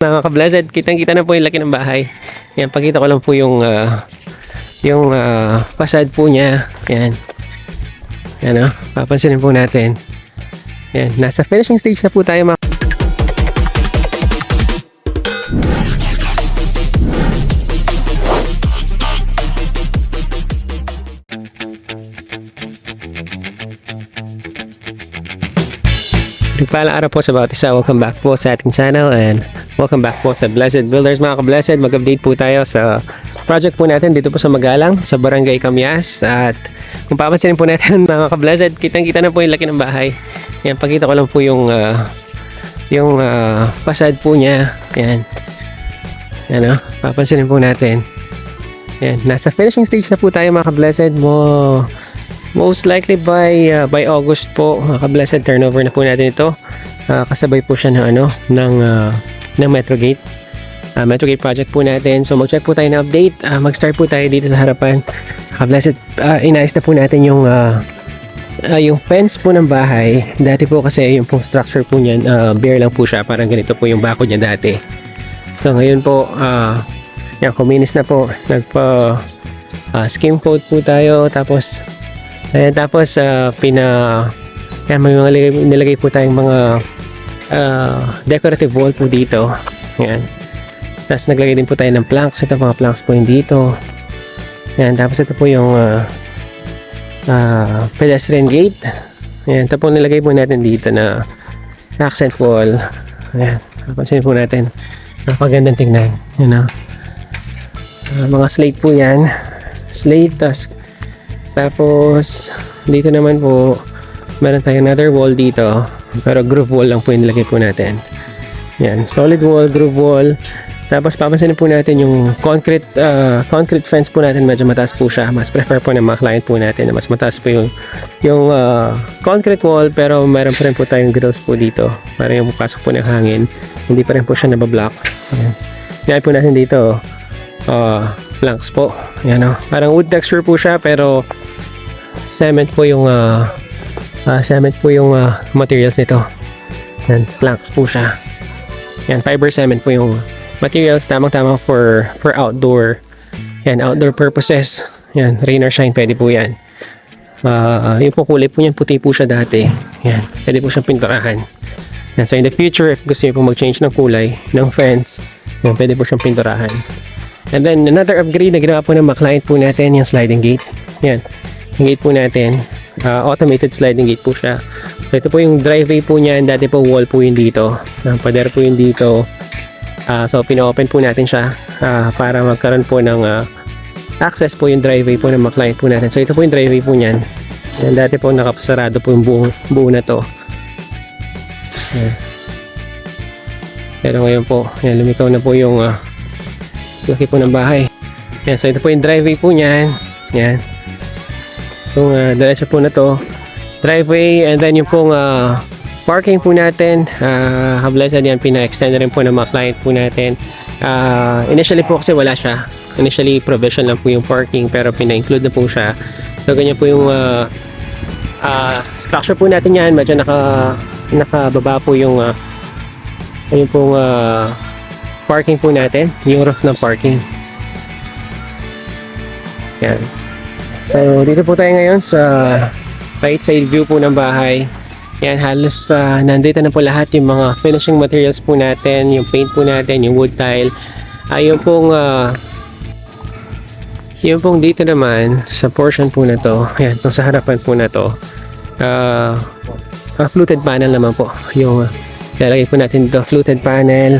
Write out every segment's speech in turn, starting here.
Mga ka-blessed, kitang-kita na po yung laki ng bahay. Yan, pakita ko lang po yung facade po niya. Yan. Yan o, papansinin po natin. Yan, nasa finishing stage na po tayo mga. Nagpalang araw po sa bawat isa. Welcome back po sa ating channel and welcome back po sa Blessed Builders mga ka-blessed. Mag-update po tayo sa project po natin dito po sa Magalang, sa Barangay Camias. At kung papansinin po natin mga ka-blessed, kitang-kita na po yung laki ng bahay. Yan, pakita ko lang po yung facade po niya. Yan. Yan o, papansinin po natin. Yan, nasa finishing stage na po tayo mga ka-blessed mo. Most likely by August po, mga ka-blessed, turnover na po natin ito. Kasabay po siya ng Metrogate. Metrogate project po natin. So mag-check po tayo ng update. Mag-start po tayo dito sa harapan. Ka-blessed, inayos na po natin yung fence po ng bahay. Dati po kasi yung pong structure po niyan, bare lang po siya. Parang ganito po yung bako niya dati. So ngayon po, yan, kuminis na po. Skim coat po tayo. Tapos may nilagay po tayong mga decorative wall po dito. Yan. Tapos naglagay din po tayo ng planks. Ito mga planks po yung dito. Yan. Tapos ito po yung pedestrian gate. Yan. Ito po nilagay po natin dito na accent wall. Yan. Papansin po natin. Napagandang tingnan. Yan, mga slate po yan. Slate. Tapos dito naman po meron tayong another wall dito, pero groove wall lang po yung nilagay po natin. Yan, solid wall, groove wall. Tapos papansin po natin yung concrete fence po natin, medyo mataas po siya. Mas prefer po ng mga client po natin na mas mataas po yung concrete wall, pero meron pa rin po tayong grills po dito para yung pasok po ng hangin, hindi pa rin po siya nabablock. Yan po natin dito planks po. Yan o. Parang wood texture po siya pero cement po yung materials nito. Yan, planks po siya. Yan, fiber cement po yung materials, tamang-tama for outdoor. Yan, outdoor purposes. Yan, rain or shine, pwede po yan. Yung po kulay po yan, puti po siya dati. Yan, pwede po siyang pinturahan. Yan, so in the future, if gusto niyo po mag-change ng kulay ng fence, yan, pwede po siyang pinturahan. And then another upgrade na ginawa po ng mga client po natin, yung sliding gate. Yan, yung gate po natin, automated sliding gate po siya. So ito po yung driveway po niyan. Dati po wall po yung dito, pader po yung dito. So pino-open po natin siya para magkaroon po ng access po yung driveway po ng mga client po natin. So ito po yung driveway po niyan. Yan, dati po nakapasarado po yung buo na to. Yan. Pero ngayon po, yan, lumitaw na po yung laki po ng bahay. Yan, so ito po yung driveway po niyan. Yan. Itong diretso po na to, driveway, and then yung pong parking po natin, ka-blessed, yan, pina-extend na rin po ng mga client po natin. Initially po kasi wala siya. Initially provision lang po yung parking, pero pina-include na po siya. So ganyan po yung structure po natin yan. Medyo nakababa po yung pong parking po natin, yung roof ng parking. Yan. So dito po tayo ngayon sa right side view po ng bahay. Yan, halos nandito na po lahat yung mga finishing materials po natin, yung paint po natin, yung wood tile. Yung pong dito naman sa portion po na to, yan, itong sa harapan po na to, fluted panel naman po yung lalagay po natin dito, fluted panel.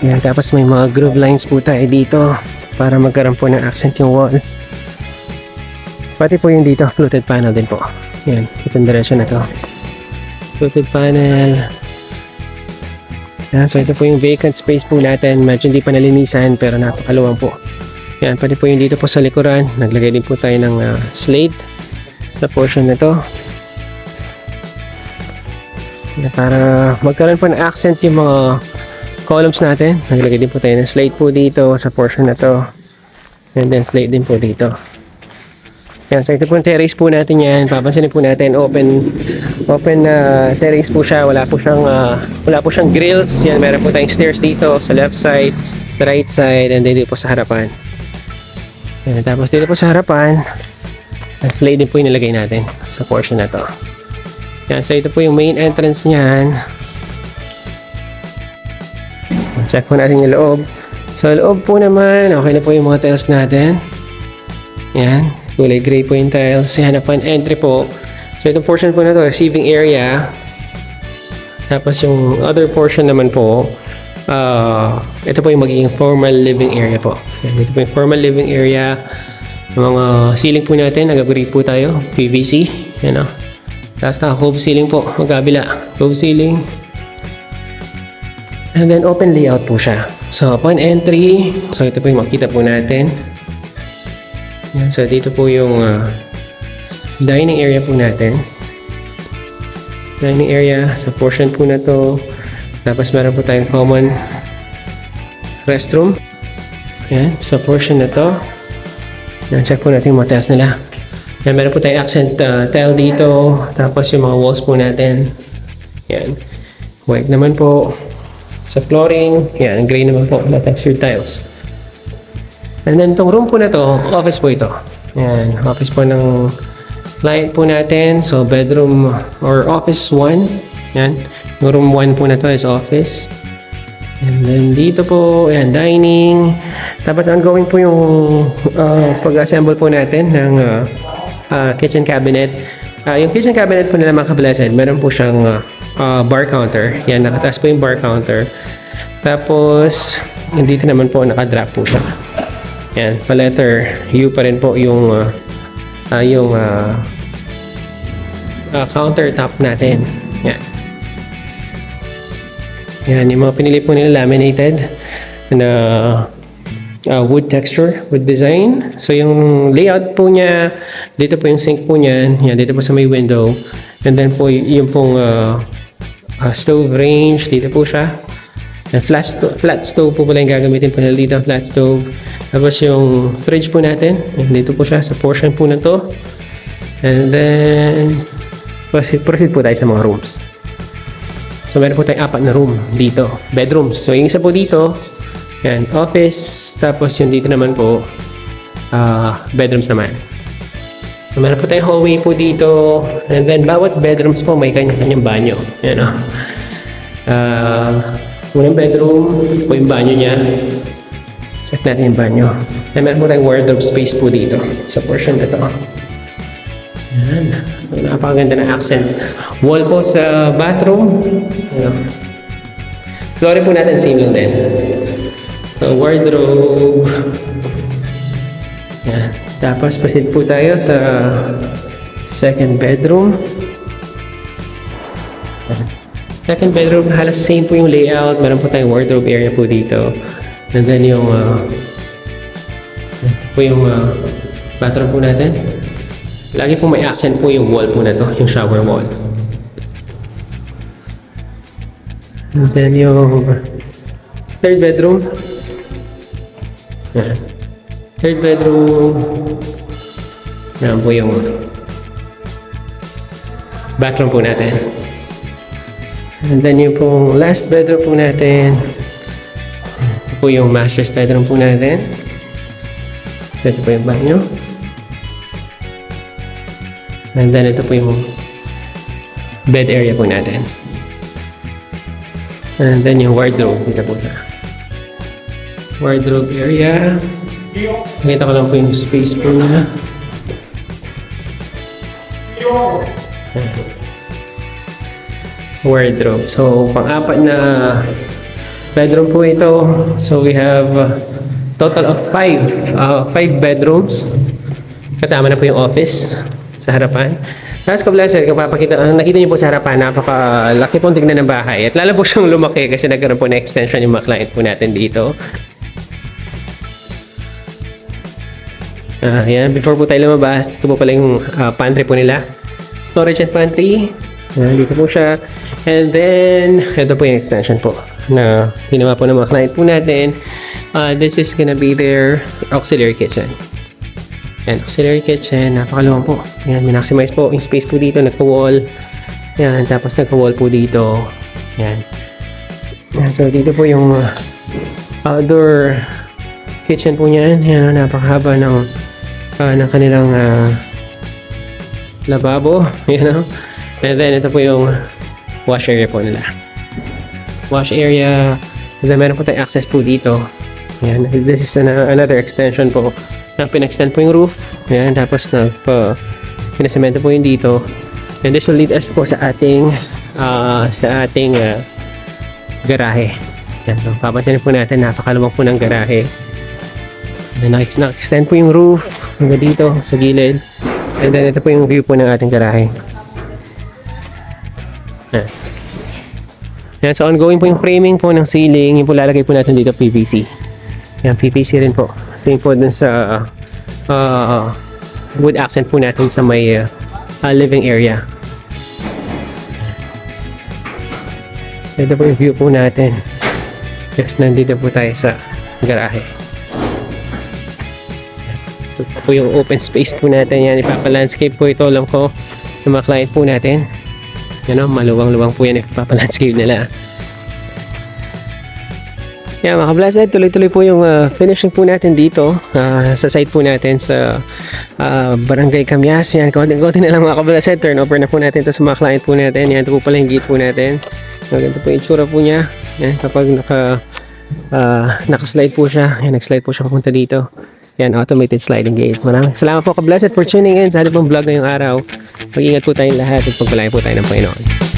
Yan, tapos may mga groove lines po tayo dito para magkaroon po ng accent yung wall. Pati po yung dito, fluted panel din po. Yan, itong direction na to. Fluted panel. Yan, so ito po yung vacant space po natin. Medyo hindi pa nalinisan pero napakaluwang po. Yan, pati po yung dito po sa likuran. Naglagay din po tayo ng slate sa portion na to. Yan, para magkaroon po ng accent yung mga columns natin. Naglagay din po tayo ng slate po dito sa portion na to. And then slate din po dito. Yan, so ito po yung terrace po natin yan. Papansinin po natin, Open na terrace po siya. Wala po siyang grills. Yan, meron po tayong stairs dito sa left side, sa right side, and dito po sa harapan. Yan, tapos dito po sa harapan, slide din po yung nilagay natin sa portion na to. Yan, so ito po yung main entrance niyan. Check po natin yung loob. Sa loob po naman, okay na po yung mga tiles natin. Yan, kulay gray po yung tiles. Yan, hanapan entry po. So itong portion po na to, receiving area. Tapos yung other portion naman po, ito po yung magiging formal living area po. Yan, ito po yung formal living area. Yung mga ceiling po natin, nag-upgrade po tayo, PVC. Yan o. Tapos cove ceiling po, magkabila. Cove ceiling. And then open layout po siya. So upon entry, so ito po yung makita po natin. Yan, so dito po yung dining area po natin. Dining area sa portion po na to. Tapos meron po tayong common restroom. Yan, sa portion na to. Yan, check po natin yung mga tiles nila. Yan, meron po tayong accent tile dito. Tapos yung mga walls po natin. Yan. White naman po. Sa flooring. Yan, gray naman po na textured tiles. And then itong room po na to, office po ito. Yan, office po ng client po natin. So bedroom or office 1. Yan. Yung room 1 po na to is office. And then dito po, ayan, dining. Tapos ongoing po yung pag-assemble po natin ng kitchen cabinet. Yung kitchen cabinet po nila mga ka-blessed, meron po siyang bar counter. Yan, nakataas po yung bar counter. Tapos, dito naman po, nakadrop po siya. Yan, pa-letter U pa rin po yung countertop natin. Yan. Yan, yung mga pinili po nila laminated na wood texture, wood design. So yung layout po niya, dito po yung sink po niyan. Yan, dito po sa may window. And then po yung pong stove range, dito po siya. And flat stove po pala yung gagamitin po nila dito, flat stove. Tapos yung fridge po natin, dito po siya sa portion po na to. And then proceed po tayo sa mga rooms. So meron po tayong 4 na room dito, bedrooms. So yung isa po dito, yan, office. Tapos yung dito naman po, bedrooms naman. So meron po tayong hallway po dito. And then bawat bedrooms po may kanya-kanyang banyo. Yan o. Unang bedroom po yung banyo niya. Check natin yung banyo. And meron po tayong wardrobe space po dito sa portion na to. Yan. Napakaganda na accent wall po sa bathroom. Flooring po natin same lang din. So wardrobe. Yan. Tapos proceed po tayo sa second bedroom. Second bedroom, halos same po yung layout. Meron po tayong wardrobe area po dito. And then yung bathroom po natin. Lagi po may accent po yung wall po na to, yung shower wall. And then yung third bedroom. Yan. Third bedroom. Yan po yung bathroom po natin. And then yung pong last bedroom po natin. Ito po yung master's bedroom po natin. So ito po yung banyo. And then ito po yung bed area po natin. And then yung wardrobe. Dito po siya. Wardrobe area. Nakita ko lang po yung space po niya. Wardrobe. So, pang-4 na bedroom po ito. So, we have total of 5 bedrooms. Kasama na po yung office sa harapan. Tapos ka-blessed, nakita niyo po sa harapan, napakalaki pong tignan ng bahay. At lalo po siyang lumaki kasi nagkaroon po na extension yung mga client po natin dito. Yan, before po tayo lumabas, ito po pala yung pantry po nila. Storage and pantry. Yan, dito po siya. And then, ito po yung extension po na ginawa po ng mga client po natin. This is gonna be their auxiliary kitchen. Yan, auxiliary kitchen, napakaluwang po. Yan, minmaximize po yung space po dito, nagka-wall. Yan, tapos nagka-wall po dito. Yan. Yan, so dito po yung outdoor kitchen po niyan. Yan, napakahaba ng kanilang lababo. Yan, and then ito po yung wash area po nila. Wash area. And then meron po tayong access po dito. Yan, this is another extension po. Pinag-extend po yung roof. Yan, tapos pinasemento po yung dito. And this will lead us po sa ating garahe. Yan, so, papansin po natin, napakalamang po ng garahe. And na-extend po yung roof hanggang dito sa gilid. And then ito po yung view po ng ating garahe. Yan. Yan, so ongoing po yung framing po ng ceiling. Yung po lalagay po natin dito PVC. Yan, PVC rin po. Same po dun sa wood accent po natin sa may living area. Ito po yung view po natin. Yes, nandito po tayo sa garahe. So, ito po yung open space po natin. Yan, ipapa-landscape po ito. Alam ko, yung mga client po natin. Yan o, maluwang-luwang po yan. Ipapa-landscape nila. Yan, mga ka-blessed, tuloy-tuloy po yung finishing po natin dito sa site po natin sa Barangay Camyas. Yan, konti na lang mga ka-blessed. Turnover na po natin ito sa mga client po natin. Yan, ito po pala yung gate po natin. Maganda po yung itsura po niya. Yan, kapag naka-slide po siya. Yan, nag-slide po siya papunta dito. Yan, automated sliding gate. Maraming salamat po ka-blessed for tuning in sa ating pong vlog ngayong araw. Mag-ingat po tayong lahat at pagpalain po tayo ng Panginoon.